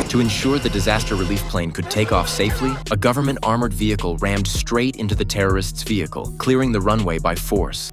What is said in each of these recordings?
To ensure the disaster relief plane could take off safely, a government armored vehicle rammed straight into the terrorists' vehicle, clearing the runway by force.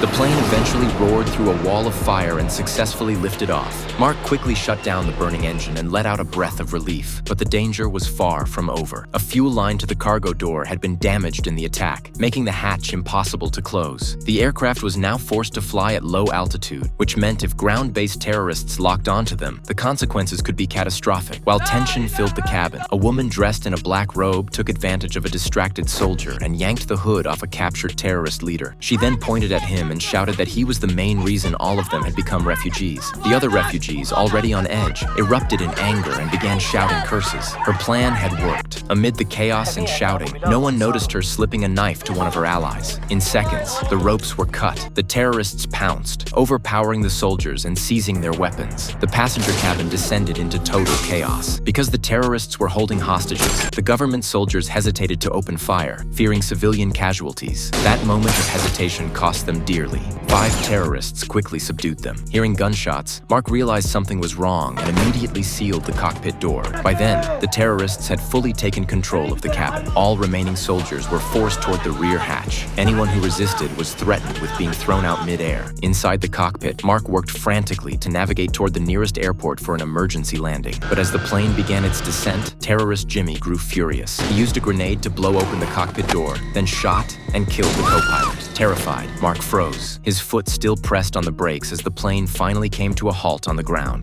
The plane eventually roared through a wall of fire and successfully lifted off. Mark quickly shut down the burning engine and let out a breath of relief, but the danger was far from over. A fuel line to the cargo door had been damaged in the attack, making the hatch impossible to close. The aircraft was now forced to fly at low altitude, which meant if ground-based terrorists locked onto them, the consequences could be catastrophic. While tension filled the cabin, a woman dressed in a black robe took advantage of a distracted soldier and yanked the hood off a captured terrorist leader. She then pointed at him and shouted that he was the main reason all of them had become refugees. The other refugees, already on edge, erupted in anger and began shouting curses. Her plan had worked. Amid the chaos and shouting, no one noticed her slipping a knife to one of her allies. In seconds, the ropes were cut. The terrorists pounced, overpowering the soldiers and seizing their weapons. The passenger cabin descended into total chaos. Because the terrorists were holding hostages, the government soldiers hesitated to open fire, fearing civilian casualties. That moment of hesitation cost them dearly. 5 terrorists quickly subdued them. Hearing gunshots, Mark realized something was wrong and immediately sealed the cockpit door. By then, the terrorists had fully taken control of the cabin. All remaining soldiers were forced toward the rear hatch. Anyone who resisted was threatened with being thrown out mid-air. Inside the cockpit, Mark worked frantically to navigate toward the nearest airport for an emergency landing. But as the plane began its descent, terrorist Jimmy grew furious. He used a grenade to blow open the cockpit door, then shot and killed the co-pilot. Terrified, Mark froze, his foot still pressed on the brakes as the plane finally came to a halt on the ground.